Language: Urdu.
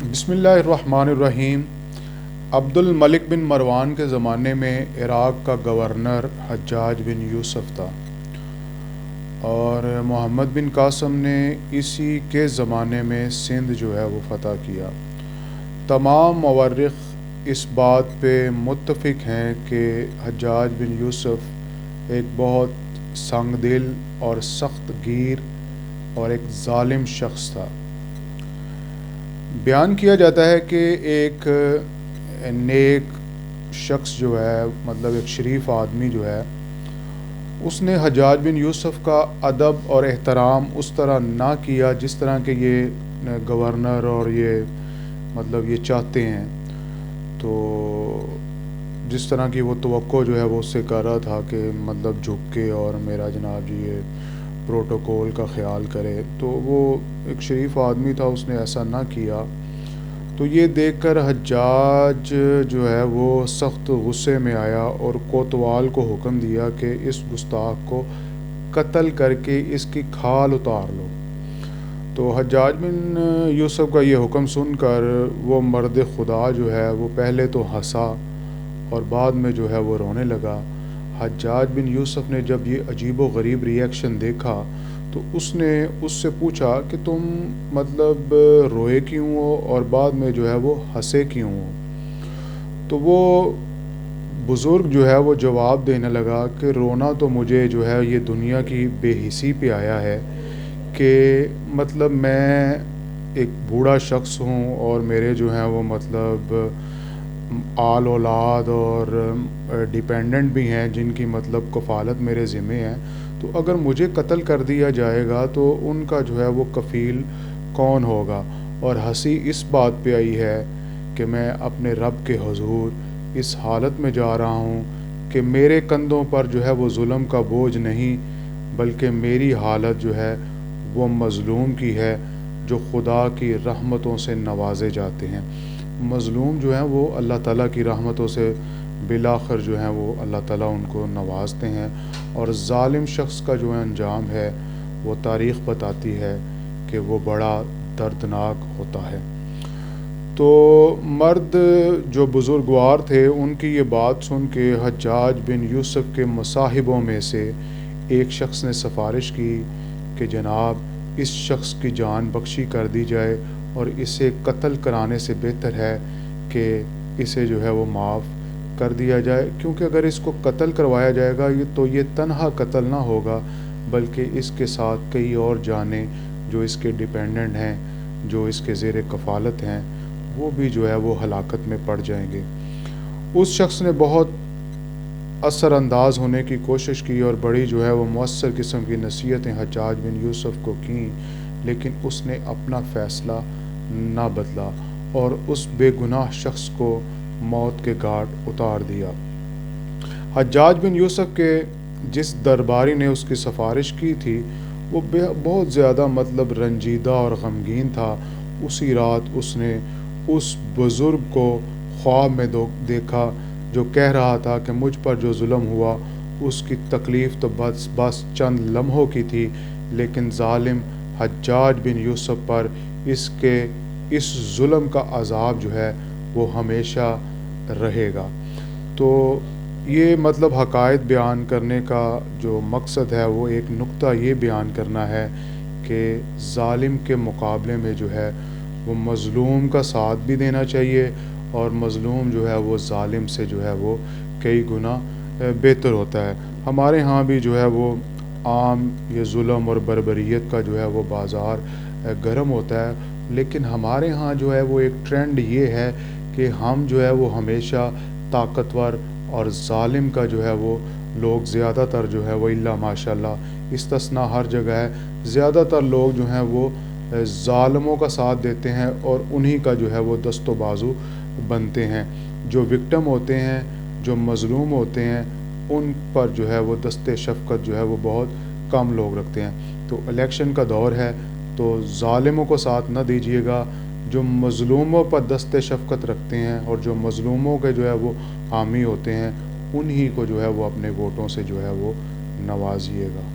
بسم اللہ الرحمن الرحیم۔ عبد الملک بن مروان کے زمانے میں عراق کا گورنر حجاج بن یوسف تھا، اور محمد بن قاسم نے اسی کے زمانے میں سندھ جو ہے وہ فتح کیا۔ تمام مورخ اس بات پہ متفق ہیں کہ حجاج بن یوسف ایک بہت سنگ دل اور سخت گیر اور ایک ظالم شخص تھا۔ بیان کیا جاتا ہے کہ ایک نیک شخص جو ہے، مطلب ایک شریف آدمی جو ہے، اس نے حجاج بن یوسف کا ادب اور احترام اس طرح نہ کیا جس طرح کہ یہ گورنر اور یہ چاہتے ہیں۔ تو جس طرح کی وہ توقع جو ہے وہ اس سے کر رہا تھا کہ مطلب جھک کے اور میرا جناب جی یہ پروٹوکول کا خیال کرے، تو وہ ایک شریف آدمی تھا، اس نے ایسا نہ کیا۔ تو یہ دیکھ کر حجاج جو ہے وہ سخت غصے میں آیا اور کوتوال کو حکم دیا کہ اس گستاخ کو قتل کر کے اس کی کھال اتار لو۔ تو حجاج بن یوسف کا یہ حکم سن کر وہ مرد خدا جو ہے وہ پہلے تو ہنسا اور بعد میں جو ہے وہ رونے لگا۔ حجاج بن یوسف نے جب یہ عجیب و غریب ری ایکشن دیکھا تو اس نے اس سے پوچھا کہ تم مطلب روئے کیوں ہو اور بعد میں جو ہے وہ ہنسے کیوں ہو؟ تو وہ بزرگ جو ہے وہ جواب دینے لگا کہ رونا تو مجھے جو ہے یہ دنیا کی بے حسی پہ آیا ہے کہ مطلب میں ایک بوڑھا شخص ہوں اور میرے جو ہیں وہ مطلب آل اولاد اور ڈیپینڈنٹ بھی ہیں جن کی مطلب کفالت میرے ذمہ ہے۔ تو اگر مجھے قتل کر دیا جائے گا تو ان کا جو ہے وہ کفیل کون ہوگا؟ اور ہنسی اس بات پہ آئی ہے کہ میں اپنے رب کے حضور اس حالت میں جا رہا ہوں کہ میرے کندھوں پر جو ہے وہ ظلم کا بوجھ نہیں، بلکہ میری حالت جو ہے وہ مظلوم کی ہے جو خدا کی رحمتوں سے نوازے جاتے ہیں۔ مظلوم جو ہیں وہ اللہ تعالیٰ کی رحمتوں سے بالآخر جو ہیں وہ اللہ تعالیٰ ان کو نوازتے ہیں، اور ظالم شخص کا جو انجام ہے وہ تاریخ بتاتی ہے کہ وہ بڑا دردناک ہوتا ہے۔ تو مرد جو بزرگوار تھے ان کی یہ بات سن کے حجاج بن یوسف کے مصاحبوں میں سے ایک شخص نے سفارش کی کہ جناب اس شخص کی جان بخشی کر دی جائے اور اسے قتل کرانے سے بہتر ہے کہ اسے جو ہے وہ معاف کر دیا جائے، کیونکہ اگر اس کو قتل کروایا جائے گا تو یہ تنہا قتل نہ ہوگا بلکہ اس کے ساتھ کئی اور جانیں جو اس کے ڈیپینڈنٹ ہیں، جو اس کے زیر کفالت ہیں، وہ بھی جو ہے وہ ہلاکت میں پڑ جائیں گے۔ اس شخص نے بہت اثر انداز ہونے کی کوشش کی اور بڑی جو ہے وہ مؤثر قسم کی نصیحتیں حجاج بن یوسف کو کیں، لیکن اس نے اپنا فیصلہ نہ بدلا اور اس بے گناہ شخص کو موت کے گھاٹ اتار دیا۔ حجاج بن یوسف کے جس درباری نے اس کی سفارش کی تھی وہ بہت زیادہ مطلب رنجیدہ اور غمگین تھا۔ اسی رات اس نے اس بزرگ کو خواب میں دیکھا جو کہہ رہا تھا کہ مجھ پر جو ظلم ہوا اس کی تکلیف تو بس چند لمحوں کی تھی، لیکن ظالم حجاج بن یوسف پر اس ظلم کا عذاب جو ہے وہ ہمیشہ رہے گا۔ تو یہ مطلب حقائق بیان کرنے کا جو مقصد ہے وہ ایک نقطہ یہ بیان کرنا ہے کہ ظالم کے مقابلے میں جو ہے وہ مظلوم کا ساتھ بھی دینا چاہیے، اور مظلوم جو ہے وہ ظالم سے جو ہے وہ کئی گنا بہتر ہوتا ہے۔ ہمارے ہاں بھی جو ہے وہ عام یہ ظلم اور بربریت کا جو ہے وہ بازار گرم ہوتا ہے، لیکن ہمارے ہاں جو ہے وہ ایک ٹرینڈ یہ ہے کہ ہم جو ہے وہ ہمیشہ طاقتور اور ظالم کا جو ہے وہ لوگ زیادہ تر جو ہے وہ الا ماشاء اللہ استثناء ہر جگہ ہے، زیادہ تر لوگ جو ہیں وہ ظالموں کا ساتھ دیتے ہیں اور انہی کا جو ہے وہ دست و بازو بنتے ہیں۔ جو وکٹم ہوتے ہیں، جو مظلوم ہوتے ہیں، ان پر جو ہے وہ دست شفقت جو ہے وہ بہت کم لوگ رکھتے ہیں۔ تو الیکشن کا دور ہے تو ظالموں کو ساتھ نہ دیجیے گا، جو مظلوموں پر دست شفقت رکھتے ہیں اور جو مظلوموں کے جو ہے وہ حامی ہوتے ہیں انہی کو جو ہے وہ اپنے ووٹوں سے جو ہے وہ نوازیے گا۔